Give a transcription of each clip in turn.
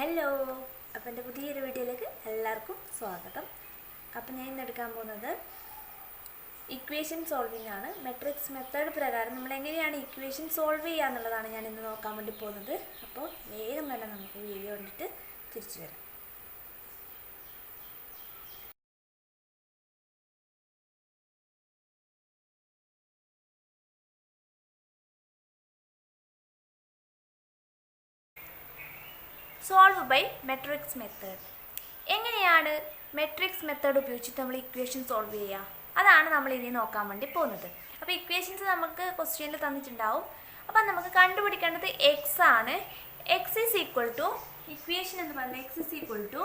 Hello, അപ്പം എൻ്റെ പുതിയൊരു വീഡിയോയിലേക്ക് എല്ലാവർക്കും സ്വാഗതം. അപ്പം ഞാൻ ഇന്ന് എടുക്കാൻ പോകുന്നത് ഇക്വേഷൻ സോൾവിങ് ആണ്. മെട്രിക്സ് മെത്തേഡ് പ്രകാരം നമ്മൾ എങ്ങനെയാണ് ഇക്വേഷൻ സോൾവ് ചെയ്യുക എന്നുള്ളതാണ് ഞാൻ ഇന്ന് നോക്കാൻ വേണ്ടി പോകുന്നത്. അപ്പോൾ വേഗം തന്നെ നമുക്ക് വീഡിയോ കണ്ടിട്ട് തിരിച്ചു വരാം. Solve by matrix method. എങ്ങനെയാണ് മെട്രിക്സ് മെത്തേഡ് ഉപയോഗിച്ചിട്ട് നമ്മൾ ഇക്വേഷൻ സോൾവ് ചെയ്യുക? അതാണ് നമ്മൾ ഇനി നോക്കാൻ വേണ്ടി പോകുന്നത്. അപ്പോൾ ഇക്വേഷൻസ് നമുക്ക് ക്വസ്റ്റ്യനിൽ തന്നിട്ടുണ്ടാവും. അപ്പം നമുക്ക് കണ്ടുപിടിക്കേണ്ടത് എക്സ് ആണ്. X is equal to equation എന്ന് പറയുന്നത് x is equal to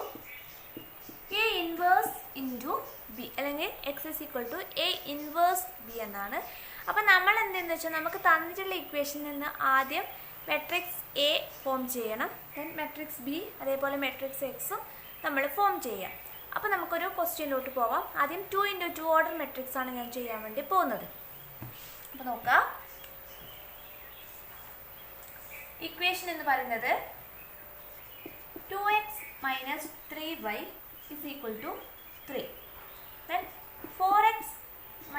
A inverse into B, അല്ലെങ്കിൽ x is equal to A inverse B എന്നാണ്. അപ്പം നമ്മൾ എന്തെന്ന് വെച്ചാൽ നമുക്ക് തന്നിട്ടുള്ള ഇക്വേഷനിൽ നിന്ന് ആദ്യം മെട്രിക്സ് എ ഫോം ചെയ്യണം, ദെൻ മെട്രിക്സ് ബി, അതേപോലെ മെട്രിക്സ് എക്സും നമ്മൾ ഫോം ചെയ്യാം. അപ്പോൾ നമുക്കൊരു ക്വസ്റ്റ്യനിലോട്ട് പോവാം. ആദ്യം 2x2 ഓർഡർ മെട്രിക്സ് ആണ് ഞാൻ ചെയ്യാൻ വേണ്ടി പോകുന്നത്. അപ്പോൾ നോക്കാം, ഇക്വേഷൻ എന്ന് പറയുന്നത് 2x - 3y is equal to 3. Then 4x -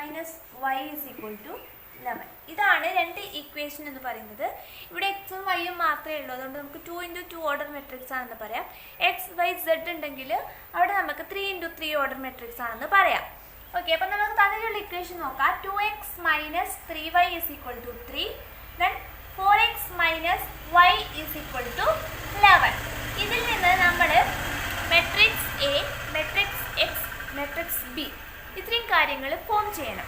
y is equal to 11. ഇതാണ് രണ്ട് ഇക്വേഷൻ എന്ന് പറയുന്നത്. ഇവിടെ എക്സും വൈയും മാത്രമേ ഉള്ളൂ, അതുകൊണ്ട് നമുക്ക് 2x2 ഓർഡർ മെട്രിക്സ് ആണെന്ന് പറയാം. എക്സ് വൈ സെഡ് ഉണ്ടെങ്കിൽ അവിടെ നമുക്ക് 3x3 ഓർഡർ മെട്രിക്സ് ആണെന്ന് പറയാം. ഓക്കെ, അപ്പം നമുക്ക് തന്നിട്ടുള്ള ഇക്വേഷൻ നോക്കാം. 2x - 3y is equal to 3. Then 4x - y is equal to 11. ഇതിൽ നിന്ന് നമ്മൾ matrix A, matrix X, matrix B ഇത്രയും കാര്യങ്ങൾ ഫോം ചെയ്യണം.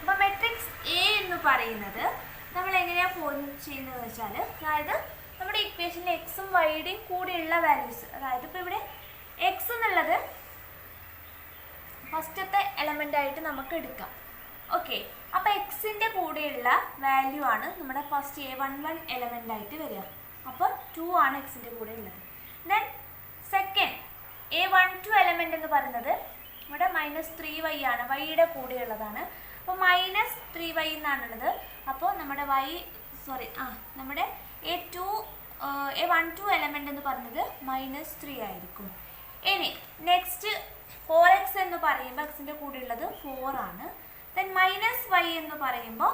അപ്പോൾ മെട്രിക്സ് എ എന്ന് പറയുന്നത് നമ്മൾ എങ്ങനെയാണ് ഫോം ചെയ്യുന്നതെന്ന് വെച്ചാൽ, അതായത് നമ്മുടെ ഇക്വേഷനിൽ എക്സും വൈയുടെയും കൂടെയുള്ള വാല്യൂസ്, അതായത് ഇപ്പോൾ ഇവിടെ എക്സ് എന്നുള്ളത് ഫസ്റ്റത്തെ എലമെൻ്റ് ആയിട്ട് നമുക്ക് എടുക്കാം. ഓക്കെ, അപ്പോൾ എക്സിൻ്റെ കൂടെയുള്ള വാല്യൂ ആണ് നമ്മുടെ ഫസ്റ്റ് A11 എലമെൻ്റ് ആയിട്ട് വരിക. അപ്പോൾ 2 ആണ് എക്സിൻ്റെ കൂടെ ഉള്ളത്. ദെൻ സെക്കൻഡ് A12 എലമെൻ്റ് എന്ന് പറയുന്നത് ഇവിടെ -3y ആണ്, വൈയുടെ കൂടെയുള്ളതാണ്. അപ്പോൾ -3y എന്നാണുള്ളത്. അപ്പോൾ നമ്മുടെ നമ്മുടെ A12 എലമെൻ്റ് എന്ന് പറയുന്നത് -3 ആയിരിക്കും. ഇനി നെക്സ്റ്റ് 4x എന്ന് പറയുമ്പോൾ എക്സിൻ്റെ കൂടെയുള്ളത് 4 ആണ്. ദെൻ -y എന്ന് പറയുമ്പോൾ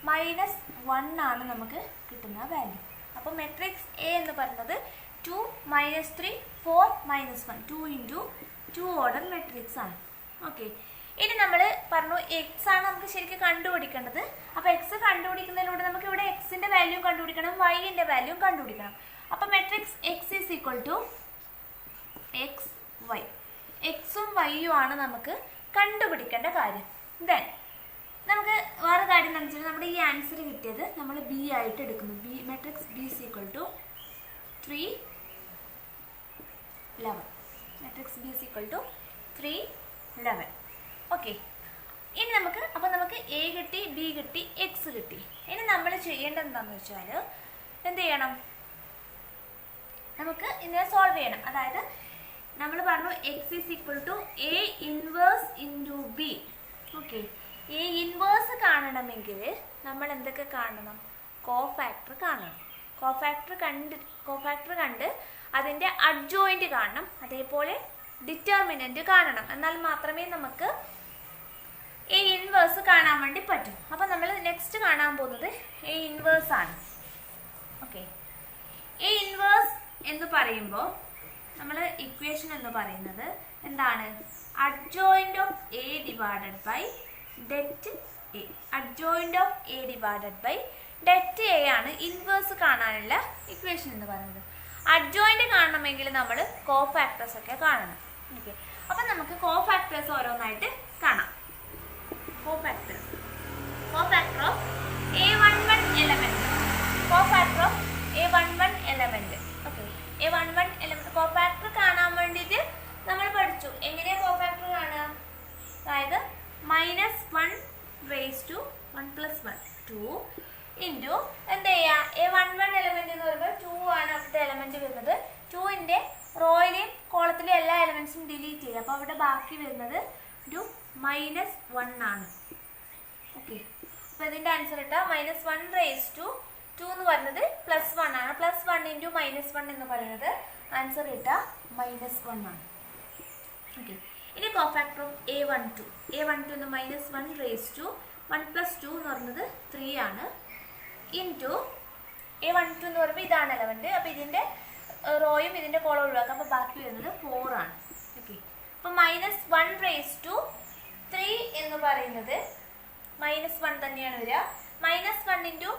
-1 ആണ് നമുക്ക് കിട്ടുന്ന വാല്യൂ. അപ്പോൾ മെട്രിക്സ് എ എന്ന് പറയുന്നത് 2 - 3 4 -1 2x2 ഓർഡർ മെട്രിക്സ് ആണ്. ഓക്കെ, ഇനി നമ്മൾ പറഞ്ഞു എക്സ് ആണ് നമുക്ക് ശരിക്കും കണ്ടുപിടിക്കേണ്ടത്. അപ്പോൾ എക്സ് കണ്ടുപിടിക്കുന്നതിലൂടെ നമുക്ക് ഇവിടെ എക്സിൻ്റെ വാല്യൂ കണ്ടുപിടിക്കണം, വൈൻ്റെ വാല്യൂ കണ്ടുപിടിക്കണം. അപ്പോൾ matrix X is equal to X Y, എക്സും വൈയും ആണ് നമുക്ക് കണ്ടുപിടിക്കേണ്ട കാര്യം. ദെൻ നമുക്ക് വേറെ കാര്യം എന്താണെന്ന് വെച്ചാൽ, നമ്മുടെ ഈ ആൻസർ കിട്ടിയത് നമ്മൾ ബി ആയിട്ട് എടുക്കുന്നു. B matrix B is equal to 3 11. Matrix B is equal to 3 11. Okay, ഇനി നമുക്ക് എ കിട്ടി, ബി കിട്ടി, എക്സ് കിട്ടി. ഇനി നമ്മൾ ചെയ്യേണ്ടത് എന്താണെന്ന് വെച്ചാൽ, എന്ത് ചെയ്യണം, നമുക്ക് ഇതിനെ സോൾവ് ചെയ്യണം. അതായത് നമ്മൾ പറഞ്ഞു X is equal to A inverse into B. Okay, A inverse കാണണമെങ്കിൽ നമ്മൾ എന്തൊക്കെ കാണണം? കോഫാക്ടർ കാണണം. കോഫാക്ടർ കണ്ട് അതിൻ്റെ അഡ്ജോയിൻറ്റ് കാണണം, അതേപോലെ ഡിറ്റർമിനൻറ്റ് കാണണം. എന്നാൽ മാത്രമേ നമുക്ക് എ ഇൻവേഴ്സ് കാണാൻ വേണ്ടി പറ്റും. അപ്പം നമ്മൾ നെക്സ്റ്റ് കാണാൻ പോകുന്നത് എ ഇൻവേഴ്സ് ആണ്. ഓക്കെ, എ ഇൻവേഴ്സ് എന്ന് പറയുമ്പോൾ നമ്മൾ ഇക്വേഷൻ എന്ന് പറയുന്നത് എന്താണ്? Adjoint of A divided by det A. Adjoint of A divided by det A ആണ് ഇൻവേഴ്സ് കാണാനുള്ള ഇക്വേഷൻ എന്ന് പറയുന്നത്. അഡ്ജോയിൻറ്റ് കാണണമെങ്കിൽ നമ്മൾ കോഫാക്ടേഴ്സ് ഒക്കെ കാണണം. ഓക്കെ, അപ്പം നമുക്ക് കോഫാക്ടേഴ്സ് ഓരോന്നായിട്ട് കാണാം. Cofactor of A11 element, cofactor of A11 element. Okay, A11 element cofactor കാണാൻ വേണ്ടിയിട്ട് നമ്മൾ പഠിച്ചു എങ്ങനെയാണ് കോഫാക്ടർ കാണുക. അതായത് -1 raised to 1 + 1 2 ഇൻറ്റു എന്ത് ചെയ്യുക, A11 എലമെന്റ് എന്ന് പറയുമ്പോൾ 2 ആണ് അവിടുത്തെ എലമെന്റ് വരുന്നത്. 2ൻ്റെ റോയിലെയും കോളത്തിലെയും എല്ലാ എലമെന്റ്സും ഡിലീറ്റ് ചെയ്യുക. അപ്പോൾ അവിടെ ബാക്കി വരുന്നത് ഒരു -1 ആണ്. ഓക്കെ, അപ്പോൾ ഇതിൻ്റെ ആൻസർ ഇട്ടാൽ -1 raised to 2 എന്ന് പറയുന്നത് +1 ആണ്. +1 × -1 എന്ന് പറയുന്നത് ആൻസർ കിട്ടുക -1 ആണ്. ഓക്കെ, ഇനി കോഫാക്ടർ ഓഫ് A12 എന്ന് -1 റേസ് ടു 1 + 2 എന്ന് പറയുന്നത് 3 ആണ്. ഇൻറ്റു A12 എന്ന് പറയുമ്പോൾ ഇതാണ് എലമെൻറ്റ്. അപ്പോൾ ഇതിൻ്റെ റോയും ഇതിൻ്റെ കോളം ഒഴിവാക്കാം. അപ്പോൾ ബാക്കി വരുന്നത് 4 ആണ്. ഓക്കെ, അപ്പോൾ -1 റേസ് ടു 3 എന്ന് പറയുന്നത് -1 തന്നെയാണ് വരിക. -1 ×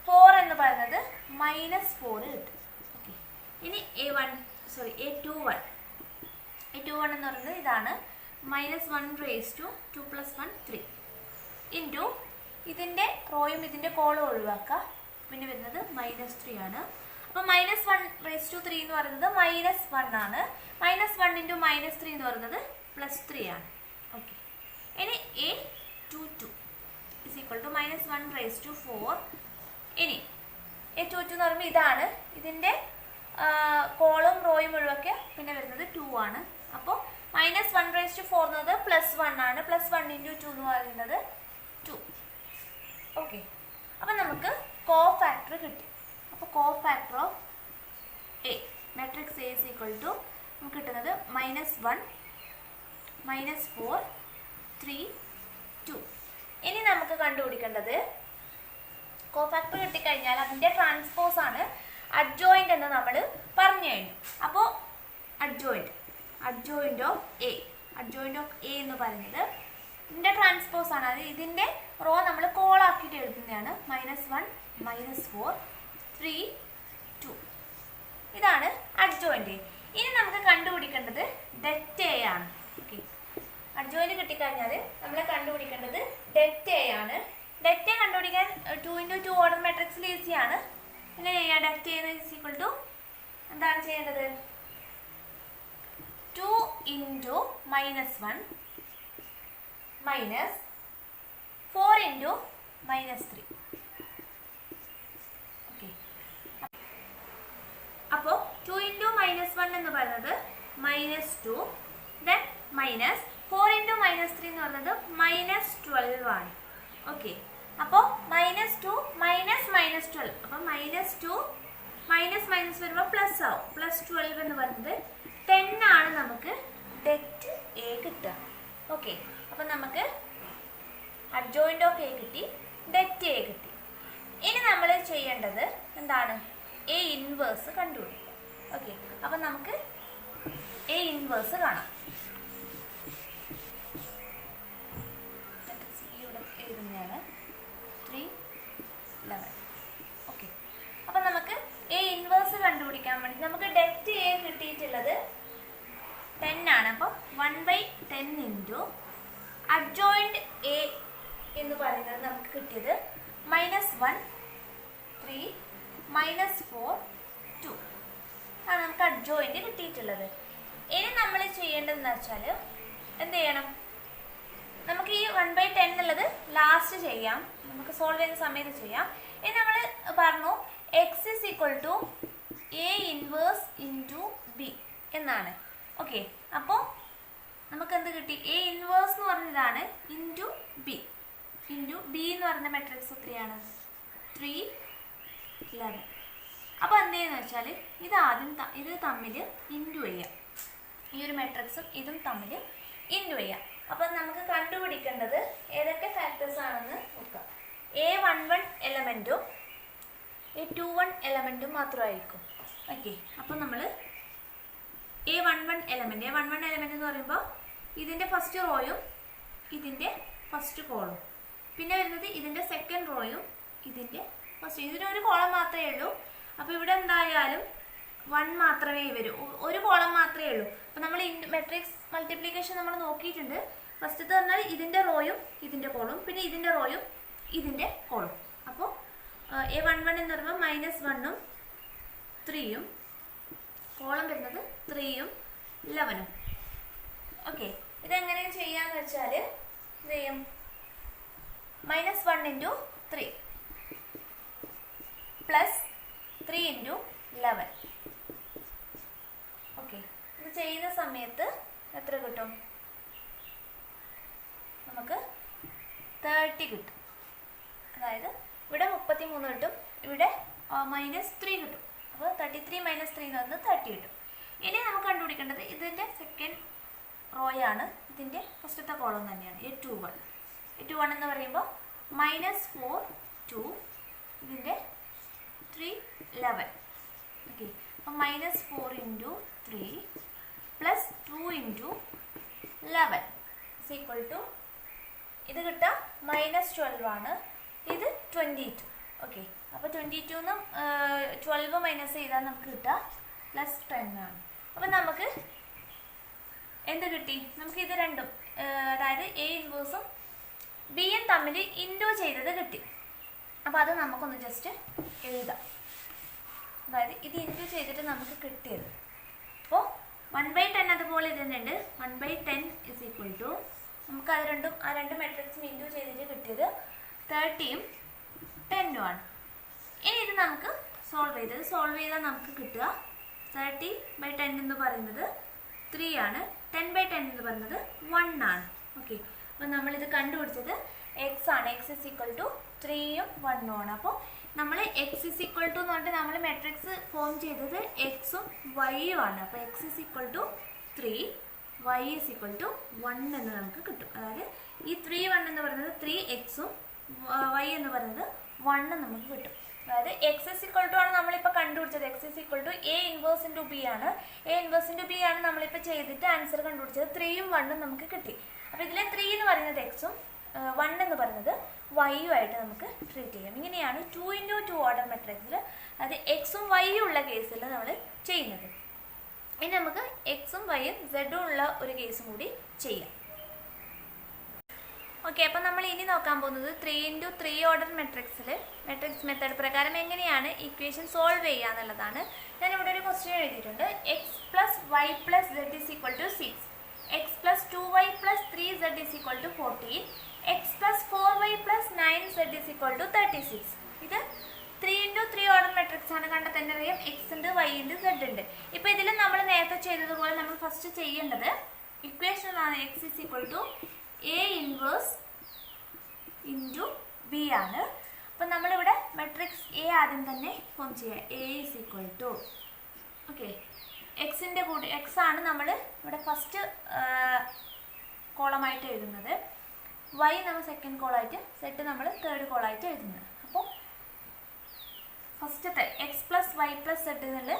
4 എന്ന് പറയുന്നത് -4 കിട്ടും. ഓക്കെ, ഇനി A21 എന്ന് പറയുന്നത് ഇതാണ് -1 റേസ് ടു 2 + 1 3 ഇൻറ്റു ഇതിൻ്റെ റോയും ഇതിൻ്റെ കോളം ഒഴിവാക്കുക. പിന്നെ വരുന്നത് -3 ആണ്. അപ്പോൾ -1 റേസ് ടു 3 എന്ന് പറയുന്നത് -1 ആണ്. -1 × -3 എന്ന് പറയുന്നത് +3 ആണ്. ഓക്കെ, ഇനി A22 = -1 റേസ് ടു 4. ഇനി A22 എന്ന് പറയുമ്പോൾ ഇതാണ്. ഇതിൻ്റെ കോളും റോയും ഒഴിവാക്കിയ പിന്നെ വരുന്നത് 2 ആണ്. അപ്പോൾ -1 റേസ് ടു 4 എന്നത് +1 ആണ്. +1 × 2 എന്ന് പറയുന്നത് 2. ഓക്കെ, അപ്പം നമുക്ക് കോഫാക്ടർ കിട്ടി. അപ്പോൾ cofactor of A matrix A നമുക്ക് കിട്ടുന്നത് -1 -4 3 2. ഇനി നമുക്ക് കണ്ടുപിടിക്കേണ്ടത് കോഫാക്ടർ കിട്ടിക്കഴിഞ്ഞാൽ അതിൻ്റെ ട്രാൻസ്പോസ് ആണ് അഡ്ജോയിൻ്റ് എന്ന് നമ്മൾ പറഞ്ഞു കഴിഞ്ഞു. അപ്പോൾ അഡ്ജോയിൻ്റ് ഓഫ് A എന്ന് പറയുന്നത് ഇതിൻ്റെ ട്രാൻസ്പോസ് ആണ്. അത് ഇതിൻ്റെ റോ നമ്മൾ കോളാക്കിയിട്ട് എഴുതുന്നതാണ്. -1 -4 3 2. ഇതാണ് അഡ്ജോയിൻ്റ്. ഇനി നമുക്ക് കണ്ടുപിടിക്കേണ്ടത് det A ആണ്. ഓക്കെ, അഡ്ജോയിൻ്റ് കിട്ടിക്കഴിഞ്ഞാൽ നമ്മൾ കണ്ടുപിടിക്കേണ്ടത് det A ആണ്. det A കണ്ടുപിടിക്കാൻ 2 × 2 ഓർഡർ മാട്രിക്സിൽ ഈസിയാണ്. പിന്നെ ചെയ്യാം det A എന്താണ് ചെയ്യേണ്ടത്? 2 × -1 -4 × -3. ഓക്കെ, അപ്പോൾ 2 × -1 എന്ന് പറയുന്നത് -2, ദെൻ -4 × -3 എന്ന് പറയുന്നത് -12 ആണ്. ഓക്കെ, അപ്പോൾ -2 -12. അപ്പോൾ -2 - വരുമ്പോൾ പ്ലസ് ആവും. +12 എന്ന് പറയുന്നത് 10 ആണ് നമുക്ക് det A കിട്ടുക. ഓക്കെ, അപ്പം നമുക്ക് അഡ്ജോയിൻ്റ് ഓഫ് A കിട്ടി, det A കിട്ടി. ഇനി നമ്മൾ ചെയ്യേണ്ടത് എന്താണ്? A ഇൻവേഴ്സ് കണ്ടുപിടിക്കുക. ഓക്കെ, അപ്പം നമുക്ക് A ഇൻവേഴ്സ് കാണാം. ഇവിടെ എഴുതുന്നതാണ് 3 11. ഓക്കെ, അപ്പം നമുക്ക് A ഇൻവേഴ്സ് കണ്ടുപിടിക്കാൻ വേണ്ടി നമുക്ക് det A കിട്ടിയിട്ടുള്ളത് 10 ആണ്. അപ്പോൾ 1/10 × അഡ്ജോയിൻ്റ് A എന്ന് പറയുന്നത് നമുക്ക് കിട്ടിയത് -1 3 -4 2 ആണ് നമുക്ക് അഡ്ജോയിൻ്റ് കിട്ടിയിട്ടുള്ളത്. ഇനി നമ്മൾ ചെയ്യേണ്ടതെന്ന് വെച്ചാൽ എന്ത് ചെയ്യണം? നമുക്ക് ഈ 1/10 എന്നുള്ളത് ലാസ്റ്റ് ചെയ്യാം, നമുക്ക് സോൾവ് ചെയ്യുന്ന സമയത്ത് ചെയ്യാം. ഇനി നമ്മൾ പറഞ്ഞു x = A ഇൻവേഴ്സ് × B എന്നാണ്. ഓക്കെ, അപ്പോൾ നമുക്ക് എന്ത് കിട്ടി? A ഇൻവേഴ്സ് എന്ന് പറഞ്ഞതാണ് × B എന്ന് പറയുന്ന മെട്രിക്സ് എത്രയാണ്? 3 11. അപ്പോൾ എന്ത് ചെയ്യുന്നത് വെച്ചാൽ ഇത് തമ്മിൽ ഇൻറ്റു ചെയ്യാം. ഈ ഒരു മെട്രിക്സും ഇതും തമ്മിൽ ഇൻറ്റു ചെയ്യാം. അപ്പം നമുക്ക് കണ്ടുപിടിക്കേണ്ടത് ഏതൊക്കെ ഫാക്ടേഴ്സ് ആണെന്ന് നോക്കാം. A11 എലമെൻറ്റും A21 എലമെൻറ്റും മാത്രമായിരിക്കും. ഓക്കെ, അപ്പം നമ്മൾ A11 എലമെൻറ്റ് എന്ന് പറയുമ്പോൾ ഇതിൻ്റെ ഫസ്റ്റ് റോയും ഇതിൻ്റെ ഫസ്റ്റ് കോളും, പിന്നെ വരുന്നത് ഇതിൻ്റെ സെക്കൻഡ് റോയും ഇതിൻ്റെ ഫസ്റ്റ്. ഇതിനൊരു കോളം മാത്രമേ ഉള്ളൂ. അപ്പോൾ ഇവിടെ എന്തായാലും 1 മാത്രമേ വരൂ, ഒരു കോളം മാത്രമേ ഉള്ളൂ. അപ്പോൾ നമ്മൾ മെട്രിക്സ് മൾട്ടിപ്ലിക്കേഷൻ നമ്മൾ നോക്കിയിട്ടുണ്ട്. ഫസ്റ്റത്തെ പറഞ്ഞാൽ ഇതിൻ്റെ റോയും ഇതിൻ്റെ കോളും, പിന്നെ ഇതിൻ്റെ റോയും ഇതിൻ്റെ കോളും. അപ്പോൾ A11 എന്ന് പറയുമ്പോൾ -1 ഉം 3 ഉം, കോളം വരുന്നത് 3 ഉം 11ഉം. ഓക്കെ, ഇതെങ്ങനെ ചെയ്യാന്ന് വെച്ചാൽ എന്ത് ചെയ്യും? -1 × 3 +3 × 11. ഓക്കെ, ഇത് ചെയ്യുന്ന സമയത്ത് എത്ര കിട്ടും? നമുക്ക് 30 കിട്ടും. അതായത് ഇവിടെ 33 -3 കിട്ടും. അപ്പോൾ 33 - 3 എന്ന് പറയുന്നത് 30 കിട്ടും. ഇനി നമുക്ക് കണ്ടുപിടിക്കേണ്ടത് ഇതിൻ്റെ സെക്കൻഡ് റോയാണ്, ഇതിൻ്റെ ഫസ്റ്റത്തെ കോളം തന്നെയാണ് A21. A21 എന്ന് പറയുമ്പോൾ -4 2, ഇതിൻ്റെ 3 11. ഓക്കെ, അപ്പോൾ -4 × 3 + 2 × 11 = ഇത് കിട്ടുക -12 ആണ്, ഇത് 22. ഓക്കെ, അപ്പോൾ 22 ന്ന് 12 മൈനസ് ചെയ്താൽ നമുക്ക് കിട്ടുക +10 ആണ്. അപ്പോൾ നമുക്ക് എന്ത് കിട്ടി? നമുക്ക് ഇത് രണ്ടും, അതായത് A ഇൻവേഴ്സും B യും തമ്മിൽ ഇൻറ്റു ചെയ്തത് കിട്ടി. അപ്പോൾ അത് നമുക്കൊന്ന് ജസ്റ്റ് എഴുതാം. അതായത് ഇത് ഇൻറ്റു ചെയ്തിട്ട് നമുക്ക് കിട്ടിയത്, അപ്പോൾ 1/10 അതുപോലെ തന്നെയുണ്ട്. 1/10 = നമുക്ക് അത് രണ്ടും, ആ രണ്ട് മെട്രിക്സും ഇൻറ്റു ചെയ്തിട്ട് കിട്ടിയത് 30യും 10ഉം ആണ്. ഇനി ഇത് നമുക്ക് സോൾവ് ചെയ്താൽ നമുക്ക് കിട്ടുക 30/10 എന്ന് പറയുന്നത് 3 ആണ്, 10/10 എന്ന് പറയുന്നത് 1 ആണ്. ഓക്കെ, അപ്പോൾ നമ്മളിത് കണ്ടുപിടിച്ചത് x ആണ്. x = 3യും 1ഉം ആണ്. അപ്പോൾ നമ്മൾ x = എന്ന് പറഞ്ഞിട്ട് നമ്മൾ മെട്രിക്സ് ഫോം ചെയ്തത് എക്സും വൈയും ആണ്. അപ്പോൾ x = 3, y = 1 എന്ന് നമുക്ക് കിട്ടും. അതായത് ഈ 3 1 എന്ന് പറയുന്നത് 3x-ഉം y എന്ന് പറയുന്നത് 1 നമുക്ക് കിട്ടും. അതായത് x = ആണ് നമ്മളിപ്പോൾ കണ്ടുപിടിച്ചത്. x = A ഇൻവേഴ്സ് × B ആണ്. A ഇൻവേഴ്സ് × B ആണ് നമ്മളിപ്പോൾ ചെയ്തിട്ട് ആൻസർ കണ്ടുപിടിച്ചത്. 3യും 1ഉം നമുക്ക് കിട്ടി. അപ്പോൾ ഇതിലെ 3 എന്ന് പറയുന്നത് എക്സും 1 എന്ന് പറയുന്നത് വൈയും ആയിട്ട് നമുക്ക് ട്രീറ്റ് ചെയ്യാം. ഇങ്ങനെയാണ് 2 × 2 ഓർഡർ മെട്രിക്സിൽ, അതായത് എക്സും വൈയും ഉള്ള കേസിൽ നമ്മൾ ചെയ്യുന്നത്. ഇനി നമുക്ക് എക്സും വൈയും സെഡും ഉള്ള ഒരു കേസും കൂടി ചെയ്യാം. ഓക്കെ, അപ്പോൾ നമ്മൾ ഇനി നോക്കാൻ പോകുന്നത് 3 × 3 ഓർഡർ മെട്രിക്സിൽ മെട്രിക്സ് മെത്തേഡ് പ്രകാരം എങ്ങനെയാണ് ഇക്വേഷൻ സോൾവ് ചെയ്യുക എന്നുള്ളതാണ്. ഞാനിവിടെ ഒരു ക്വസ്റ്റ്യൻ എഴുതിയിട്ടുണ്ട്. x + y + z = 6, x + 2y + 3z = 14, x + 4y + 9z = 36. ഇത് 3 × 3 ഓർഡർ മെട്രിക്സ് ആണ്. കണ്ടെത്താൻ അറിയാം x ഉണ്ട്, y ഉണ്ട്, z ഉണ്ട്. ഇപ്പോൾ ഇതിൽ നമ്മൾ നേരത്തെ ചെയ്തതുപോലെ നമ്മൾ ഫസ്റ്റ് ചെയ്യേണ്ടത് ഇക്വേഷനിലാണ്. x = A ഇൻവേഴ്സ് × B ആണ്. അപ്പോൾ നമ്മളിവിടെ മെട്രിക്സ് A ആദ്യം തന്നെ ഫോം ചെയ്യുക. A = ഓക്കെ, എക്സിൻ്റെ കൂടി x ആണ് നമ്മൾ ഇവിടെ ഫസ്റ്റ് കോളമായിട്ട് എഴുതുന്നത്, y നമ്മൾ സെക്കൻഡ് കോളായിട്ട്, z നമ്മൾ തേർഡ് കോളായിട്ട് എഴുതുന്നത്. അപ്പോൾ ഫസ്റ്റത്തെ x + y + z എന്നുള്ള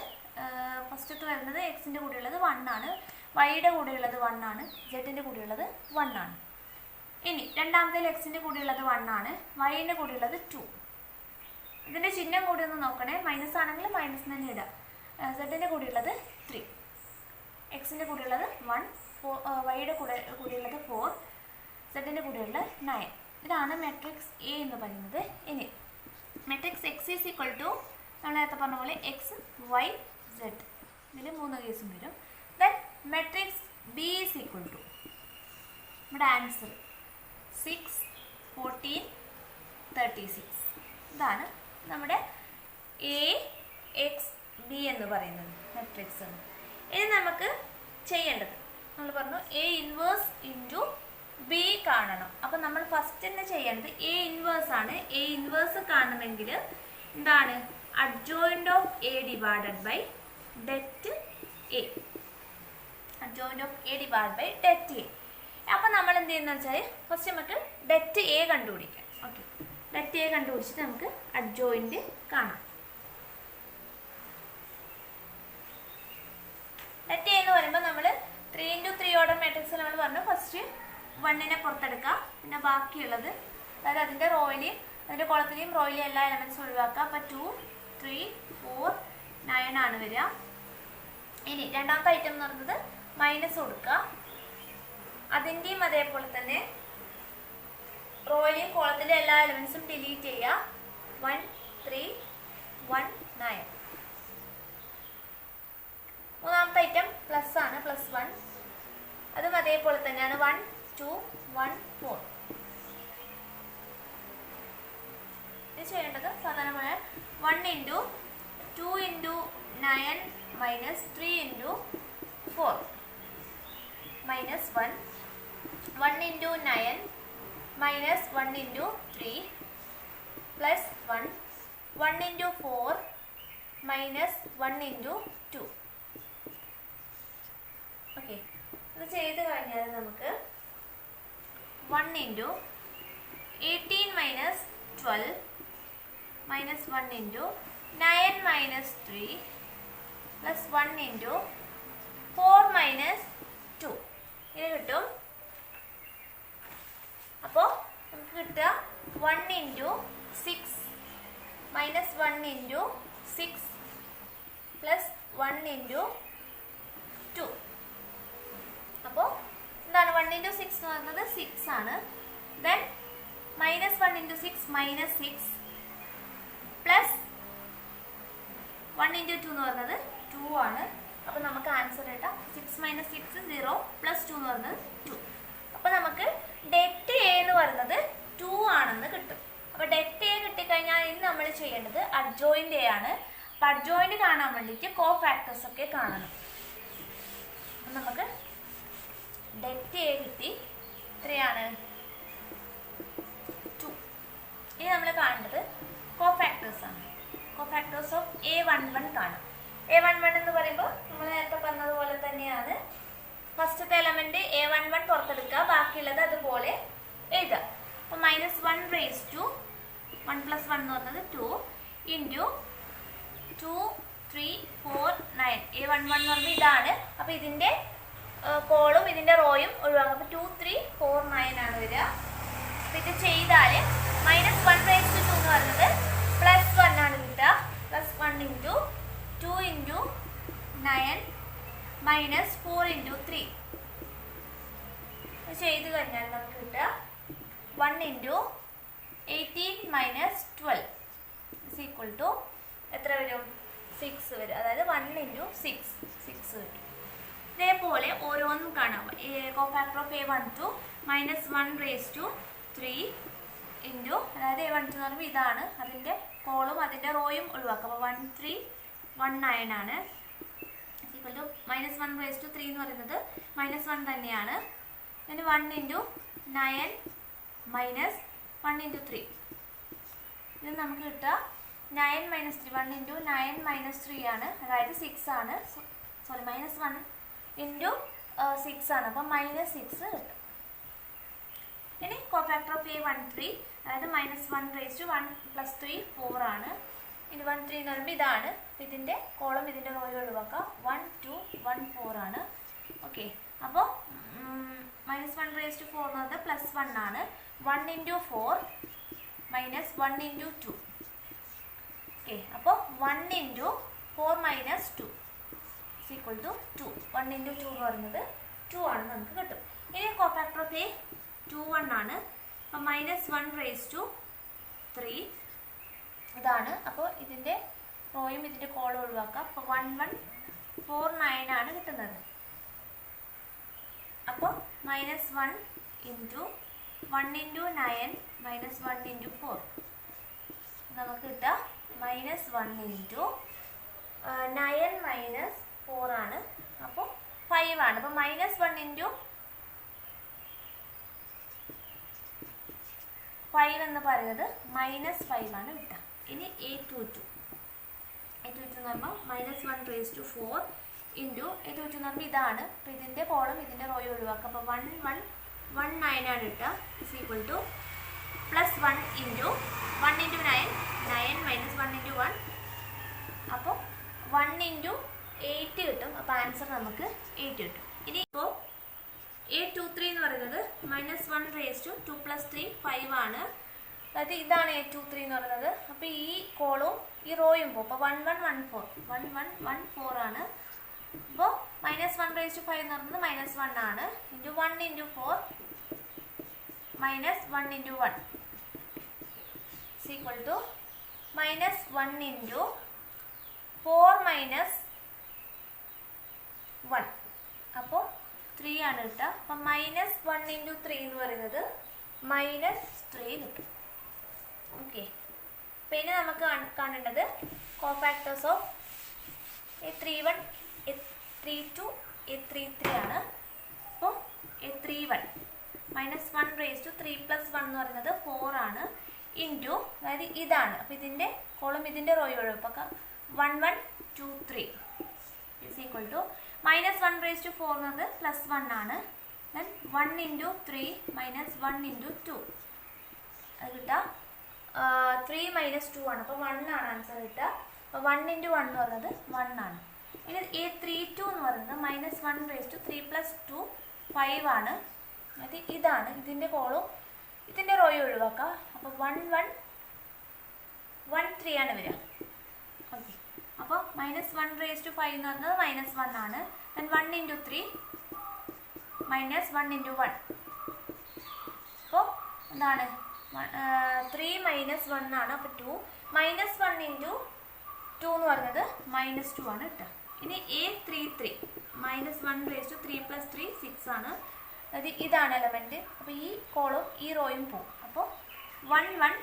ഫസ്റ്റത്തെ വരുന്നത് എക്സിൻ്റെ കൂടെയുള്ളത് 1 ആണ്, വൈയുടെ കൂടെയുള്ളത് 1 ആണ്, സെഡിൻ്റെ കൂടെയുള്ളത് 1 ആണ്. ഇനി രണ്ടാമത്തെ എക്സിൻ്റെ കൂടെയുള്ളത് 1 ആണ്, വൈൻ്റെ കൂടെയുള്ളത് 2. ഇതിൻ്റെ ചിഹ്നം കൂടി ഒന്ന് നോക്കണേ. മൈനസ് ആണെങ്കിൽ മൈനസ് തന്നെ ഇടാം. സെഡിൻ്റെ കൂടെയുള്ളത് 3, എക്സിൻ്റെ കൂടെയുള്ളത് 1, വൈയുടെ കൂടെയുള്ളത് 4, സെഡിൻ്റെ കൂടെയുള്ള 9. ഇതാണ് മെട്രിക്സ് A എന്ന് പറയുന്നത്. ഇനി മെട്രിക്സ് x = നമ്മൾ നേരത്തെ പറഞ്ഞ പോലെ x, y, z, ഇതിൽ 3 കേസും വരും. ദെൻ മെട്രിക്സ് B = നമ്മുടെ ആൻസർ 6, 14, 36. ഇതാണ് നമ്മുടെ A, x, B എന്ന് പറയുന്നത് മെട്രിക്സ്. ഇനി നമുക്ക് ചെയ്യേണ്ടത്, നമ്മൾ പറഞ്ഞു A ഇൻവേഴ്സ് × B കാണണം. അപ്പോൾ നമ്മൾ ഫസ്റ്റ് തന്നെ ചെയ്യേണ്ടത് A ഇൻവേഴ്സ് ആണ്. A ഇൻവേഴ്സ് കാണണമെങ്കിൽ എന്താണ്? Adjoint of A divided by det A. Adjoint of A divide by det A. അപ്പോൾ നമ്മൾ എന്ത് ചെയ്യുന്നത് വെച്ചാൽ ഫസ്റ്റ് നമുക്ക് ഡെറ്റ് A കണ്ടുപിടിക്കാം. ഓക്കെ, ഡെറ്റ് A കണ്ടുപിടിച്ചിട്ട് നമുക്ക് അഡ്ജോയിൻ്റ് കാണാം. ഡെറ്റ് A എന്ന് പറയുമ്പോൾ നമ്മൾ 3 × 3 ഓർഡർ മാട്രിക്സ് നമ്മൾ പറഞ്ഞു. ഫസ്റ്റ് 1നെ പുറത്തെടുക്കുക, പിന്നെ ബാക്കിയുള്ളത്, അതായത് അതിൻ്റെ റോയിലെയും അതിൻ്റെ കുളത്തിലെയും റോയിലെയും എല്ലാ എലമെൻറ്റ്സും ഒഴിവാക്കുക. അപ്പോൾ 2, 3, 4, 9 ആണ് വരിക. ഇനി രണ്ടാമത്തെ ഐറ്റം എന്ന് പറയുന്നത് മൈനസ് കൊടുക്കുക. അതിൻ്റെയും അതേപോലെ തന്നെ റോയിലെയും കോളത്തിലെ എല്ലാ എലമെൻറ്റ്സും ഡിലീറ്റ് ചെയ്യുക. 1, 3, 1, 9. മൂന്നാമത്തെ ഐറ്റം പ്ലസ് ആണ്, +1. അതും അതേപോലെ തന്നെയാണ്. 1, 2, 1, 4. ഇത് ചെയ്യേണ്ടത് സാധാരണ പോലെ 1 × 2 × 9 - 3 × 4 -1, 1 × 9 -1 × 3 +1, 1 × 4 മൈനസ് 1 ഇൻറ്റു 2. ഓക്കെ, ഇത് ചെയ്ത് കഴിഞ്ഞാൽ നമുക്ക് 1 into 18 minus 12 minus 1 into 9 minus 3 plus 1 into 4 minus 2 ഇത് കിട്ടും. അപ്പോൾ നമുക്ക് കിട്ടുക 1 into 6 minus 1 into 6 plus 1 into 2. അപ്പോൾ എന്താണ് 1 ഇൻറ്റു 6 എന്ന് പറയുന്നത് 6 ആണ്. Then minus 1 into 6 minus 6 plus 1 into 2 എന്ന് പറയുന്നത് 2 ആണ്. അപ്പോൾ നമുക്ക് ആൻസർ കിട്ടാം 6 മൈനസ് 6 0 പ്ലസ് 2 എന്ന് പറയുന്നത് 2. അപ്പോൾ നമുക്ക് ഡെറ്റ് എ എന്ന് പറയുന്നത് 2 ആണെന്ന് കിട്ടും. അപ്പോൾ ഡെറ്റ് എ കിട്ടിക്കഴിഞ്ഞാൽ ഇനി നമ്മൾ ചെയ്യേണ്ടത് അഡ്ജോയിൻ്റ് എ ആണ്. അപ്പോൾ അഡ്ജോയിൻ്റ് കാണാൻ വേണ്ടിയിട്ട് കോ ഫാക്ടേഴ്സ് ഒക്കെ കാണണം. അപ്പം നമുക്ക് ഡെറ്റ് എ കിട്ടി, എത്രയാണ് 2. ഇനി നമ്മൾ കാണേണ്ടത് കോ ഫാക്ടേഴ്സ് ആണ്. കോ ഫാക്ടേഴ്സ് ഓഫ് A11 കാണാം. A11 എന്ന് പറയുമ്പോൾ നമ്മൾ നേരത്തെ പറഞ്ഞതുപോലെ തന്നെയാണ്. ഫസ്റ്റത്തെ എലമെന്റ് A11 പുറത്തെടുക്കുക, ബാക്കിയുള്ളത് അതുപോലെ എഴുതുക. അപ്പോൾ മൈനസ് 1 റേസ് ടു 1 പ്ലസ് 1 എന്ന് പറഞ്ഞത് 2 ഇൻറ്റു 2 3 4 9. A11 എന്ന് പറയുമ്പോൾ ഇതാണ്. അപ്പോൾ ഇതിൻ്റെ കോളും ഇതിൻ്റെ റോയും ഒഴിവാക്കും. അപ്പോൾ 2 3 4 9 ആണ് വരിക. അപ്പോൾ ഇത് ചെയ്താൽ മൈനസ് 1 റേസ് ടു 2 എന്ന് പറയുന്നത് പ്ലസ് 1 ആണ് കിട്ടുക. Plus 1 into 2 into 9 minus 4 into 3 ചെയ്ത് കഴിഞ്ഞാൽ നമുക്ക് കിട്ടുക 1 into 18 minus 12 is equal to എത്ര വരും 6 വരും. അതായത് 1 ഇൻറ്റു 6 വരും. ഇതേപോലെ ഓരോന്നും കാണാം. Cofactor of A12 minus 1 raise to 3 into, അതായത് A12 എന്ന് പറയുമ്പോൾ ഇതാണ്, അതിൻ്റെ കോളും അതിൻ്റെ റോയും ഒഴിവാക്കുക. അപ്പോൾ 1 3 1 9 ആണ്. Equal to minus 1 raise to 3 എന്ന് പറയുന്നത് മൈനസ് 1 തന്നെയാണ്. പിന്നെ 1 ഇൻറ്റു 9 മൈനസ് 1 ഇൻറ്റു 3 ഇത് നമുക്ക് കിട്ടുക 9 മൈനസ് 3. 1 ഇൻറ്റു 9 മൈനസ് 3 ആണ്, അതായത് 6 ആണ്. സോറി, മൈനസ് 1 ഇൻറ്റു 6 ആണ്. അപ്പോൾ മൈനസ് 6 കിട്ടും. ഇനി കോ ഫാക്ടർ ഓഫ് A13 അതായത് മൈനസ് 1 റേസ് ടു 1 പ്ലസ് 3 4 ആണ്. ഇനി 1 3 എന്ന് പറയുമ്പോൾ ഇതാണ്. ഇതിൻ്റെ കോളം ഇതിൻ്റെ റോയും ഒഴിവാക്കുക. 1 2 1 4 ആണ്. ഓക്കെ, അപ്പോൾ മൈനസ് 1 റേസ് ടു 4 എന്ന് പറയുന്നത് പ്ലസ് 1 ആണ്. 1 ഇൻറ്റു 4 മൈനസ് 1 ഇൻറ്റു 2. ഓക്കെ, അപ്പോൾ 1 into 4 minus 2 is equal to 2. 1 into 2 എന്ന് പറയുന്നത് 2 ആണെന്ന് നമുക്ക് കിട്ടും. ഇനി കോ ഫാക്ടർ ഓഫ് A 21 ആണ്. അപ്പോൾ മൈനസ് 1 റേസ് ടു 3 ഇതാണ്. അപ്പോൾ ഇതിൻ്റെ റോയും ഇതിൻ്റെ കോളും ഒഴിവാക്കാം. അപ്പോൾ 1 1 4 9 ആണ് കിട്ടുന്നത്. അപ്പോൾ minus 1 into 1 into 9 minus 1 into 4 നമുക്ക് കിട്ടുക മൈനസ് 1 ഇൻറ്റു 9 മൈനസ് 4 ആണ്. അപ്പോൾ 5 ആണ്. അപ്പോൾ മൈനസ് 1 ഇൻറ്റു 5 എന്ന് പറയുന്നത് മൈനസ് 5 ആണ് കിട്ടുക. ഇനി A22 എന്ന് പറയുമ്പോൾ minus 1 raise to 4 into A22 എന്ന് പറയുമ്പോൾ ഇതാണ്. അപ്പോൾ ഇതിൻ്റെ കോളം ഇതിൻ്റെ റോയും ഒഴിവാക്കുക. അപ്പോൾ 1 1 1 9 ആണ് കിട്ടുക. Is equal two plus 1 into 1 into 9 9 minus 1 into 1. അപ്പോൾ 1 ഇൻറ്റു 8 കിട്ടും. അപ്പോൾ ആൻസർ നമുക്ക് 8 കിട്ടും. ഇനി ഇപ്പോൾ A23 എന്ന് പറയുന്നത് മൈനസ് 1 റേസ് ടു 2 പ്ലസ് 3 5 ആണ്. അതായത് ഇതാണ് A23 എന്ന് പറയുന്നത്. അപ്പോൾ ഈ കോളും ഈ റോയും പോകും. അപ്പോൾ 1 1 1 4 1 1 1 4 ആണ്. അപ്പോൾ മൈനസ് 1 റേസ് ടു 5 എന്ന് പറയുന്നത് മൈനസ് 1 ആണ്. Into 1 into 4 minus 1 into 1 is equal to minus 1 into 4 minus 1. അപ്പോൾ 3 ആണ് കിട്ടുക. അപ്പം മൈനസ് 1 ഇൻറ്റു 3 എന്ന് പറയുന്നത് മൈനസ് 3 കിട്ടും. ഓക്കെ, പിന്നെ നമുക്ക് കാണേണ്ടത് കോ factors of A31 A32 A33 ആണ്. അപ്പോൾ A31 minus 1 raise to 3 plus 1 എന്ന് പറയുന്നത് 4 ആണ്. ഇൻറ്റു, അതായത് ഇതാണ്. അപ്പോൾ ഇതിൻ്റെ കോളം ഇതിൻ്റെ റോയും ഒഴിവാക്കാം. 1 1 2 3 is equal to minus 1 raised to 4 എന്നത് plus 1 ആണ്. then 1 into 3 minus 1 into 2 അത് കിട്ടുക 3 minus 2 ആണ്. അപ്പോൾ 1 ആണ് ആൻസർ കിട്ടുക. അപ്പോൾ 1 into 1 എന്ന് പറയുന്നത് 1 ആണ്. ഇനി A32 എന്ന് പറയുന്നത് minus 1 raised to 3 plus 2 5 ആണ്. അത് ഇതാണ് ഇതിൻ്റെ കോളും ഇതിൻ്റെ റോയും ഒഴിവാക്കുക. അപ്പോൾ 1 1 1 3 ആണ് വരിക. ഓക്കെ, അപ്പോൾ minus 1 raised to 5 എന്ന് പറയുന്നത് minus 1 ആണ്. then 1 into 3 minus 1 into 1. അപ്പോൾ എന്താണ് 3 minus 1 ആണ്. അപ്പോൾ 2 minus 1 into 2 എന്ന് പറയുന്നത് minus 2 ആണ് കേട്ടോ. ഇനി A33 minus 1 raised to 3 plus 3 6 ആണ്. അത് ഇതാണ് എലമെൻറ്റ്. അപ്പോൾ ഈ കോളും ഈ റോയും പോകും. അപ്പോൾ 1 1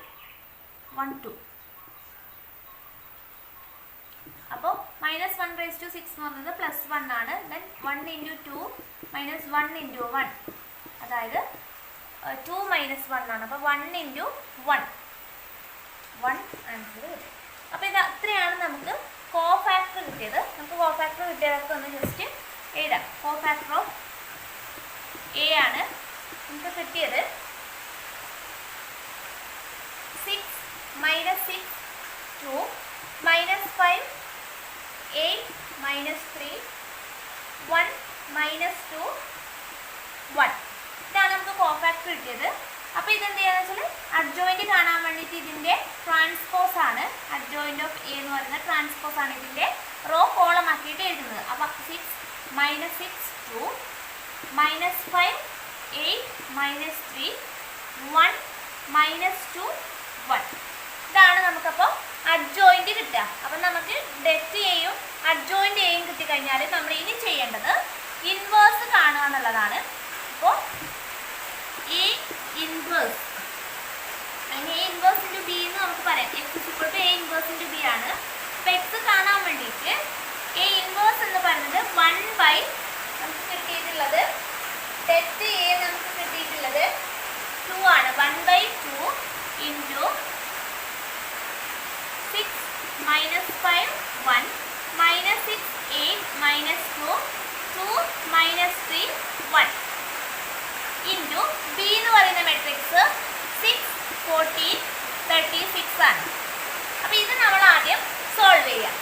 1 2. അപ്പോൾ minus 1 raised to 6 എന്ന് പറയുന്നത് plus 1 ആണ്. then 1 into 2 minus 1 into 1 അതായത് 2 minus 1 ആണ്. അപ്പോൾ 1 into 1 ആൻസർ വരും. അപ്പോൾ ഇത് അത്രയാണ് നമുക്ക് കോഫാക്ടർ കിട്ടിയത്. നമുക്ക് കോഫാക്ടർ കിട്ടിയതൊക്കെ ഒന്ന് ജസ്റ്റ് എഴുതാം. കോഫാക്ടർ ഓഫ് എ ആണ് നമുക്ക് കിട്ടിയത് 6 minus 6 2 minus 5 8 minus 3 1 minus 2 1. ഇതാണ് നമുക്ക് കോഫാക്ടർ കിട്ടിയത്. അപ്പോൾ ഇതെന്ത് ചെയ്യാന്ന് വെച്ചാൽ അഡ്ജോയിൻറ്റ് കാണാൻ വേണ്ടിയിട്ട് ഇതിൻ്റെ ട്രാൻസ്പോസ് ആണ്. അഡ്ജോയിൻറ്റ് ഓഫ് എ എന്ന് പറയുന്നത് ട്രാൻസ്പോസ് ആണ് ഇതിൻ്റെ റോ കോളം ആക്കിയിട്ട് എഴുതുന്നത്. അപ്പോൾ 6 minus 6 2 minus 5 8 minus 3 1 minus 2 1. ഇതാണ് നമുക്കപ്പോൾ അഡ്ജോയിൻറ്റ് കിട്ടുക. അപ്പം നമുക്ക് ഡെറ്റ് എയും അഡ്ജോയിൻറ്റ് എയും കിട്ടിക്കഴിഞ്ഞാൽ നമ്മൾ ഇനി ചെയ്യേണ്ടത് ഇൻവേഴ്സ് കാണുക എന്നുള്ളതാണ്. അപ്പോൾ ഈ ഇൻവേഴ്സ് അതിന് എ ഇൻവേഴ്സ് ഇൻറ്റു ബി എന്ന് നമുക്ക് പറയാം. X equal to A inverse into B ആണ്. അപ്പോൾ എക്സ് കാണാൻ വേണ്ടിയിട്ട് എ ഇൻവേഴ്സ് എന്ന് പറയുന്നത് 1 ബൈ നമുക്ക് കിട്ടിയിട്ടുള്ളത് ഡെറ്റ് എ നമുക്ക് കിട്ടിയിട്ടുള്ളത് 2 ആണ്. 1 by 2 into 6 minus 5 1 minus 6 8 minus 2 2 minus 3 1 into B എന്ന് പറയുന്ന മെട്രിക്സ് 6 14 36 ആണ്. അപ്പോൾ ഇത് നമ്മൾ ആദ്യം സോൾവ് ചെയ്യാം.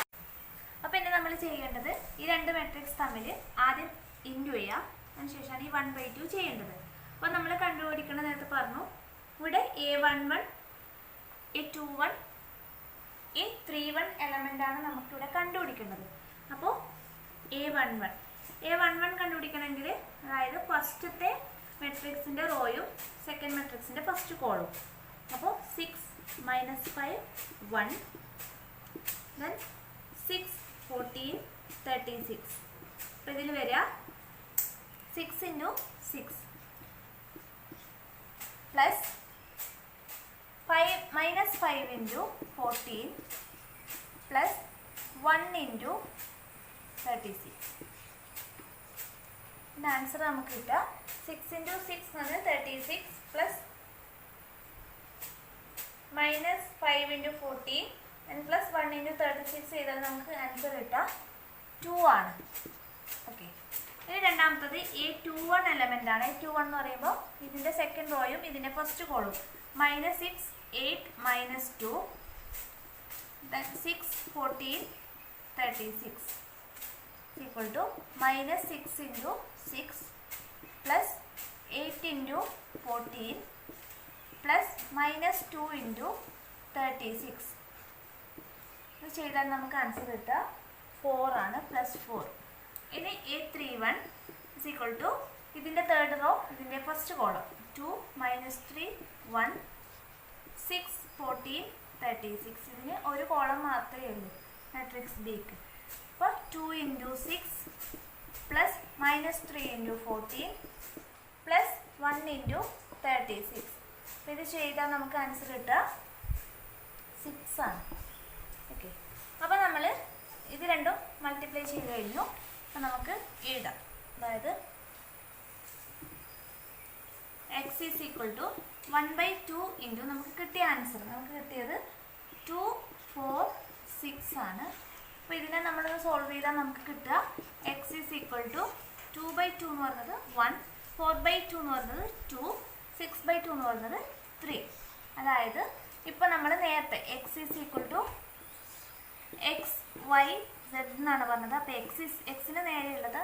അപ്പോൾ ഇനി നമ്മൾ ചെയ്യേണ്ടത് ഈ രണ്ട് മെട്രിക്സ് തമ്മിൽ ആദ്യം ഇൻറ്റു ചെയ്യാം. അതിനുശേഷമാണ് ഈ 1/2 ചെയ്യേണ്ടത്. അപ്പോൾ നമ്മൾ കണ്ടുപിടിക്കണം നേരത്തെ പറഞ്ഞു. ഇവിടെ A11 A21 A31 എലമെൻ്റാണ് നമുക്കിവിടെ കണ്ടുപിടിക്കേണ്ടത്. അപ്പോൾ A11 കണ്ടുപിടിക്കണമെങ്കിൽ അതായത് ഫസ്റ്റത്തെ മെട്രിക്സിൻ്റെ റോയും സെക്കൻഡ് മെട്രിക്സിൻ്റെ ഫസ്റ്റ് കോളും. അപ്പോൾ 6 minus 5 1 then 6 14 36. അപ്പോൾ ഇതിൽ വരിക 6 into 6 plus 5 minus 5 into 14 plus 1 into 36. ഇതിൻ്റെ ആൻസർ നമുക്ക് കിട്ടുക 6 into 6 എന്ന് 36 plus minus 5 into 14 and plus 1 into 36 ചെയ്താൽ നമുക്ക് ആൻസർ കിട്ടുക 2 ആണ്. ഓക്കെ, ഇനി രണ്ടാമത്തത് A21 എലമെൻ്റ് ആണ്. A21 എന്ന് പറയുമ്പോൾ ഇതിൻ്റെ സെക്കൻഡ് റോയും ഇതിൻ്റെ ഫസ്റ്റ് കോളും -6 8 minus 2 then 6 14 36 equal to -6 into 6 plus 8 into 14 plus -2 into 36. ഇത് ചെയ്താൽ നമുക്ക് ആൻസർ കിട്ടുക 4 ആണ് +4. ഇനി A31 is equal to ഇതിൻ്റെ തേർഡ് റോ ഇതിൻ്റെ ഫസ്റ്റ് കോളം 2 -3 1 6 14 36. ഇതിന് ഒരു കോളം മാത്രമേ ഉള്ളൂ മാട്രിക്സ് ബിക്ക്. അപ്പോൾ 2 into 6 plus -3 into 14 plus 1 into 36. അപ്പോൾ ഇത് ചെയ്താൽ നമുക്ക് ആൻസർ കിട്ടുക 6 ആണ്. ഓക്കെ, അപ്പോൾ നമ്മൾ ഇത് രണ്ടും മൾട്ടിപ്ലൈ ചെയ്ത് കഴിഞ്ഞു. അപ്പോൾ നമുക്ക് എഴുതാം. അതായത് x is equal to 1/2 into നമുക്ക് കിട്ടിയ ആൻസർ നമുക്ക് കിട്ടിയത് 2 4 6 ആണ്. അപ്പോൾ ഇതിനെ നമ്മളൊന്ന് സോൾവ് ചെയ്താൽ നമുക്ക് കിട്ടുക എക്സ് ഈസ് ഈക്വൽ ടു 2/2 എന്ന് പറയുന്നത് 1, 4/2 എന്ന് പറയുന്നത് 2, 6/2 എന്ന് പറയുന്നത് 3. അതായത് ഇപ്പോൾ നമ്മൾ നേരത്തെ X is equal to X Y Z എന്നാണ് പറഞ്ഞത്. അപ്പോൾ എക്സിന് നേരെയുള്ളത്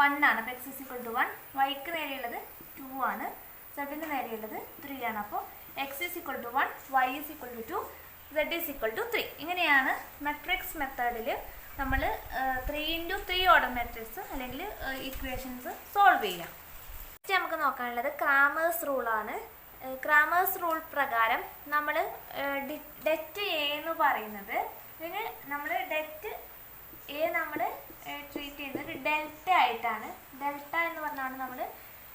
1 ആണ്. അപ്പോൾ എക്സ് ഈസ് ഈക്വൽ ടു 1, വൈക്ക് നേരെയുള്ളത് 2 ആണ്, സെഡിന് നേരെയുള്ളത് 3 ആണ്. അപ്പോൾ X is equal to 1, Y is equal to 2, Z is equal to 3. ഇങ്ങനെയാണ് മെട്രിക്സ് മെത്തേഡിൽ നമ്മൾ 3x3 ഓർഡർ മെട്രിക്സ് അല്ലെങ്കിൽ ഇക്വേഷൻസ് സോൾവ് ചെയ്യാം. നെക്സ്റ്റ് നമുക്ക് നോക്കാനുള്ളത് ക്രാമേഴ്സ് റൂളാണ്. ക്രാമേഴ്സ് റൂൾ പ്രകാരം നമ്മൾ ഡെറ്റ് എ എന്ന് പറയുന്നത്, ഇതിന് നമ്മൾ ഡെറ്റ് എ നമ്മൾ ട്രീറ്റ് ചെയ്യുന്നത് ഡെൽറ്റ ആയിട്ടാണ്. ഡെൽറ്റ എന്ന് പറഞ്ഞാണ് നമ്മൾ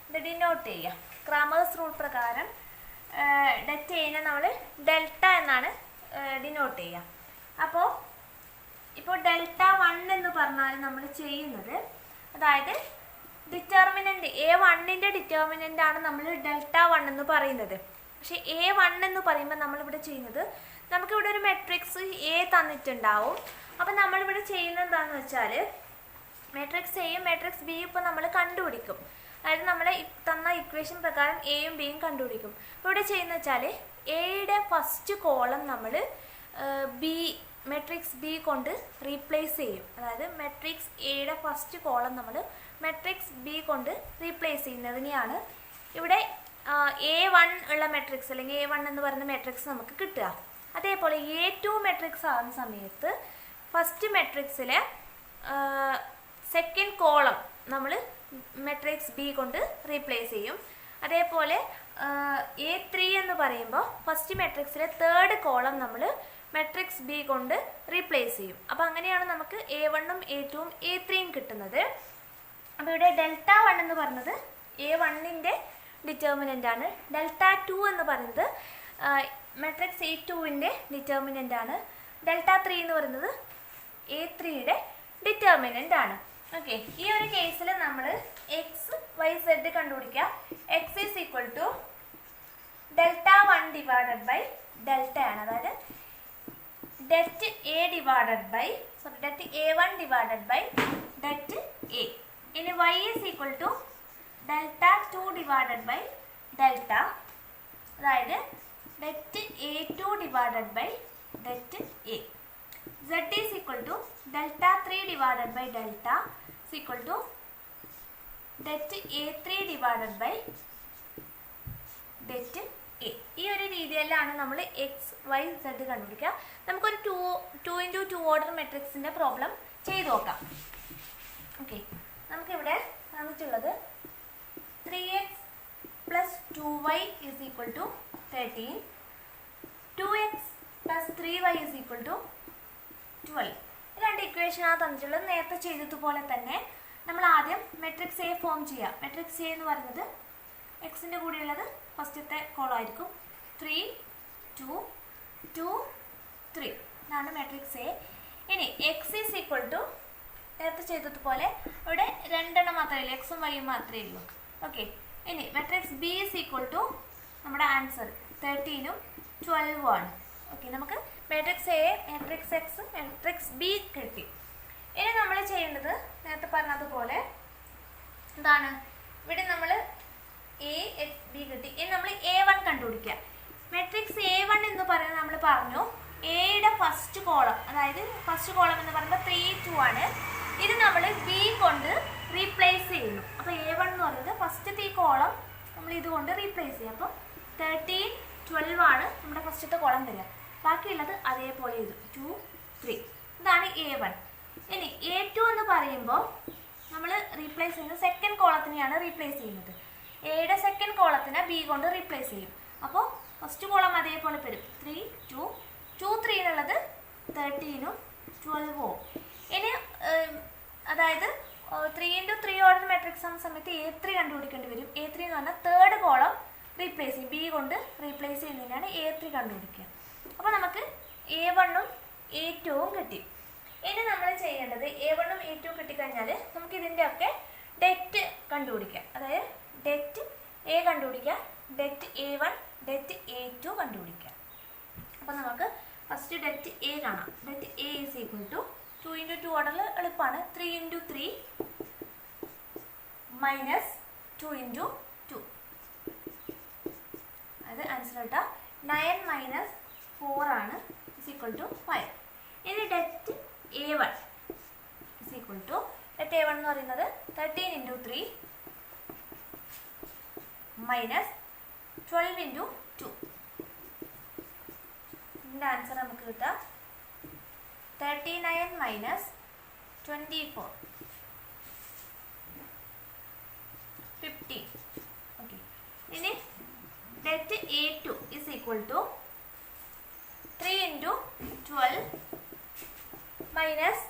ഇത് ഡിനോട്ട് ചെയ്യുക. ക്രാമേഴ്സ് റൂൾ പ്രകാരം ഡെറ്റ് എനെ നമ്മൾ ഡെൽറ്റ എന്നാണ് ഡിനോട്ട് ചെയ്യുക. അപ്പോൾ ഇപ്പോൾ ഡെൽറ്റ 1 എന്ന് പറഞ്ഞാൽ നമ്മൾ ചെയ്യുന്നത്, അതായത് ഡിറ്റർമിനൻ്റ് A1ൻ്റെ ഡിറ്റർമിനൻ്റ് ആണ് നമ്മൾ ഡെൽറ്റ 1 എന്ന് പറയുന്നത്. പക്ഷേ A1 എന്ന് പറയുമ്പോൾ നമ്മളിവിടെ ചെയ്യുന്നത്, നമുക്കിവിടെ ഒരു മെട്രിക്സ് എ തന്നിട്ടുണ്ടാവും. അപ്പം നമ്മളിവിടെ ചെയ്യുന്നത് എന്താണെന്ന് വെച്ചാൽ മെട്രിക്സ് എയും മെട്രിക്സ് ബിയും ഇപ്പോൾ നമ്മൾ കണ്ടുപിടിക്കും. അതായത് നമ്മളെ തന്ന ഇക്വേഷൻ പ്രകാരം എയും ബിയും കണ്ടുപിടിക്കും. അപ്പോൾ ഇവിടെ ചെയ്യുന്നത് വെച്ചാൽ എയുടെ ഫസ്റ്റ് കോളം നമ്മൾ മെട്രിക്സ് ബി കൊണ്ട് റീപ്ലേസ് ചെയ്യും. അതായത് മെട്രിക്സ് എയുടെ ഫസ്റ്റ് കോളം നമ്മൾ മെട്രിക്സ് ബി കൊണ്ട് റീപ്ലേസ് ചെയ്യുന്നതിനെയാണ് ഇവിടെ A1 ഉള്ള മെട്രിക്സ് അല്ലെങ്കിൽ A1 എന്ന് പറയുന്ന മെട്രിക്സ് നമുക്ക് കിട്ടുക. അതേപോലെ A2 മെട്രിക്സ് ആകുന്ന സമയത്ത് ഫസ്റ്റ് മെട്രിക്സിലെ സെക്കൻഡ് കോളം നമ്മൾ മെട്രിക്സ് ബി കൊണ്ട് റീപ്ലേസ് ചെയ്യും. അതേപോലെ A3 എന്ന് പറയുമ്പോൾ ഫസ്റ്റ് മെട്രിക്സിലെ തേർഡ് കോളം നമ്മൾ മെട്രിക്സ് ബി കൊണ്ട് റീപ്ലേസ് ചെയ്യും. അപ്പോൾ അങ്ങനെയാണ് നമുക്ക് A1ഉം A2ഉം A3യും കിട്ടുന്നത്. അപ്പോൾ ഇവിടെ ഡെൽറ്റ 1 എന്ന് പറയുന്നത് A1ൻ്റെ ഡിറ്റർമിനൻ്റ് ആണ്. ഡെൽറ്റ 2 എന്ന് പറയുന്നത് മെട്രിക്സ് A2ൻ്റെ ഡിറ്റർമിനൻ്റ് ആണ്. ഡെൽറ്റ 3 എന്ന് പറയുന്നത് A3യുടെ ഡിറ്റർമിനൻ്റ് ആണ്. ഓക്കെ, ഈ ഒരു കേസിൽ നമ്മൾ എക്സ് വൈ സെഡ് കണ്ടുപിടിക്കുക. X is equal to delta 1 divided by delta ആണ്. അതായത് det det A1 divided by det A. ഇനി y is equal to delta 2 divided by delta, അതായത് det A2 divided by det A. z is equal to delta 3 divided by delta is equal to det A3 divided by det A. ഈ ഒരു രീതിയിലാണ് നമ്മൾ x Y z കണ്ടുപിടിക്കുക. നമുക്കൊരു 2x2 order മെട്രിക്സിൻ്റെ problem ചെയ്ത് നോക്കാം. Okay, നമുക്കിവിടെ തന്നിട്ടുള്ളത് 3x plus 2y is equal to 13, 2x plus 3y is equal to 12. രണ്ട് ഇക്വേഷനാണ് തന്നിട്ടുള്ളത്. നേരത്തെ ചെയ്തതുപോലെ തന്നെ നമ്മൾ ആദ്യം മെട്രിക്സ് എ ഫോം ചെയ്യുക. മെട്രിക്സ് എ എന്ന് പറയുന്നത് എക്സിൻ്റെ കൂടെയുള്ളത് ഫസ്റ്റത്തെ കോളമായിരിക്കും. 3 2 2 3 ഇതാണ് മെട്രിക്സ് എ. ഇനി എക്സ് ഈസ് ഈക്വൽ ടു നേരത്തെ ചെയ്തതുപോലെ ഇവിടെ രണ്ടെണ്ണം മാത്രമേ ഉള്ളൂ, എക്സും വൈയും മാത്രമേ ഉള്ളൂ. ഓക്കെ, ഇനി matrix B is equal to നമ്മുടെ ആൻസർ 13ഉം 12ഉം ആണ്. ഓക്കെ, നമുക്ക് matrix A, matrix X, matrix B കിട്ടി. ഇനി നമ്മൾ ചെയ്യേണ്ടത് നേരത്തെ പറഞ്ഞതുപോലെ എന്താണ്, ഇവിടെ നമ്മൾ എ എക്സ് ബി കിട്ടി. ഇനി നമ്മൾ A1 കണ്ടുപിടിക്കുക. മെട്രിക്സ് A1 എന്ന് പറയുന്നത് നമ്മൾ പറഞ്ഞു എയുടെ ഫസ്റ്റ് കോളം, അതായത് ഫസ്റ്റ് കോളം എന്ന് പറയുമ്പോൾ 3 2 ആണ്. ഇത് നമ്മൾ ബി കൊണ്ട് റീപ്ലേസ് ചെയ്യുന്നു. അപ്പോൾ A1 എന്ന് പറയുന്നത് ഫസ്റ്റത്തെ ഈ കോളം നമ്മൾ ഇതുകൊണ്ട് റീപ്ലേസ് ചെയ്യും. അപ്പോൾ 13 12 ആണ് നമ്മുടെ ഫസ്റ്റത്തെ കോളം തരിക. ബാക്കിയുള്ളത് അതേപോലെ ഇത് 2 3. ഇതാണ് A1. ഇനി A2 എന്ന് പറയുമ്പോൾ നമ്മൾ റീപ്ലേസ് ചെയ്യുന്നത് സെക്കൻഡ് കോളത്തിനെയാണ് റീപ്ലേസ് ചെയ്യുന്നത്. എയുടെ സെക്കൻഡ് കോളത്തിനെ ബി കൊണ്ട് റീപ്ലേസ് ചെയ്യും. അപ്പോൾ ഫസ്റ്റ് കോളം അതേപോലെ വരും 3 2 2 3 എന്നുള്ളത് 13ഉം 12ഉം. ഇനി അതായത് 3x3 ഓർഡർ മെട്രിക്സ് ആവുന്ന സമയത്ത് A3 കണ്ടുപിടിക്കേണ്ടി വരും. A3 എന്ന് പറഞ്ഞാൽ തേർഡ് കോളം റീപ്ലേസ് ചെയ്യും, ബി കൊണ്ട് റീപ്ലേസ് ചെയ്യുന്നതിനാണ് A3 കണ്ടുപിടിക്കുക. അപ്പോൾ നമുക്ക് A1ഉം A2ഉം കിട്ടി. ഇനി നമ്മൾ ചെയ്യേണ്ടത് A1ഉം A2 കിട്ടിക്കഴിഞ്ഞാൽ നമുക്ക് ഇതിൻ്റെ ഒക്കെ ഡെറ്റ് കണ്ടുപിടിക്കാം. അതായത് ഡെറ്റ് എ കണ്ടുപിടിക്കുക, ഡെറ്റ് A1 ഡെറ്റ് A2 കണ്ടുപിടിക്കുക. അപ്പോൾ നമുക്ക് ഫസ്റ്റ് ഡെറ്റ് എ കാണാം. Det A is equal to 2 into 2 ഓർഡറിൽ എളുപ്പമാണ്. 3 into 3 മൈനസ് 2 into 2. അത് ആൻസർ കേട്ടോ. 9 മൈനസ് 4 ആണ് ഇസ് ഈക്വൽ ടു 5. ഇനി det A1 is equal to det A1 എന്ന് പറയുന്നത് 13 into 3 മൈനസ് 12 into 2. ഇതിൻ്റെ ആൻസർ നമുക്ക് കിട്ടാം 39 മൈനസ് 24 15. ഓക്കെ. ഇനി det A2 is equal to 3 into 12 minus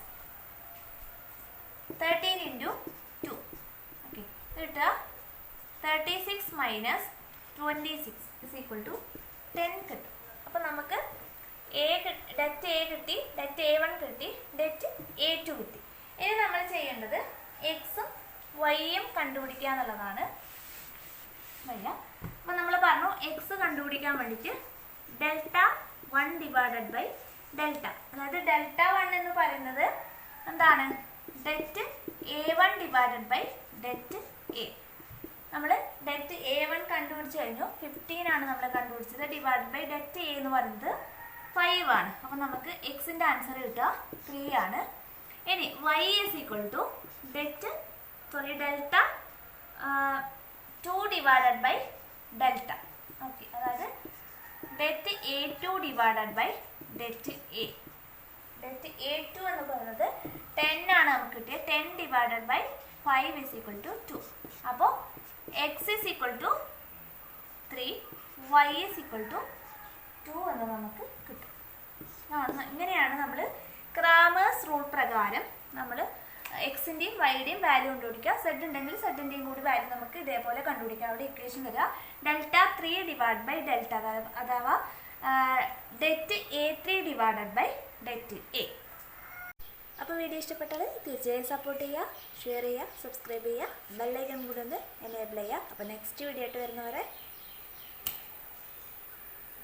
13 into 2. Okay. കിട്ടുക 36 മൈനസ് 26 ഇസ് ഈക്വൽ ടു 10 കിട്ടും. അപ്പോൾ നമുക്ക് ഡെറ്റ് A കിട്ടി, ഡെറ്റ് A1 കിട്ടി, ഡെറ്റ് A2 കിട്ടി. ഇനി നമ്മൾ ചെയ്യേണ്ടത് എക്സും വൈയും കണ്ടുപിടിക്കുക എന്നുള്ളതാണ്. അപ്പോൾ നമ്മൾ പറഞ്ഞു എക്സ് കണ്ടുപിടിക്കാൻ വേണ്ടിയിട്ട് ഡെൽറ്റ 1 ഡിവൈഡഡ് ബൈ ഡെൽറ്റ, അതായത് ഡെൽറ്റ 1 എന്ന് പറയുന്നത് എന്താണ്? Det A1 divided by det A. നമ്മൾ ഡെറ്റ് A1 കണ്ടുപിടിച്ച് കഴിഞ്ഞു. 15 ആണ് നമ്മൾ കണ്ടുപിടിച്ചത്. ഡിവൈഡ് ബൈ ഡെറ്റ് A എന്ന് പറയുന്നത് 5 ആണ്. അപ്പോൾ നമുക്ക് എക്സിൻ്റെ ആൻസർ കിട്ടുക 3 ആണ്. ഇനി y is equal to delta 2 divided by delta. Okay. അതായത് det A2 divided by det A. Det A2 എന്ന് പറയുന്നത് 10 ആണ് നമുക്ക് കിട്ടിയത്. 10 divided by 5 is equal to 2. അപ്പോൾ X is equal to 3, y is equal to 2 എന്ന് നമുക്ക് കിട്ടും. ഇങ്ങനെയാണ് നമ്മൾ ക്രാമേഴ്സ് റൂൾ പ്രകാരം നമ്മൾ എക്സിൻ്റെയും വൈയുടെയും വാല്യൂ കണ്ടുപിടിക്കുക. സെഡ് ഉണ്ടെങ്കിൽ സെഡിൻ്റെയും കൂടി വാല്യൂ നമുക്ക് ഇതേപോലെ കണ്ടുപിടിക്കാം. അവിടെ ഇക്വേഷൻ വരിക ഡെൽറ്റ 3 ഡിവൈഡ് ബൈ ഡെൽറ്റ, അഥവാ det A3 divided by det A. അപ്പോൾ വീഡിയോ ഇഷ്ടപ്പെട്ടാൽ തീർച്ചയായും സപ്പോർട്ട് ചെയ്യുക, ഷെയർ ചെയ്യുക, സബ്സ്ക്രൈബ് ചെയ്യുക, ബെല്ലൈക്കൺ കൂടെ ഒന്ന് എനേബിൾ ചെയ്യുക. അപ്പോൾ നെക്സ്റ്റ് വീഡിയോ ആയിട്ട് വരുന്നവരെ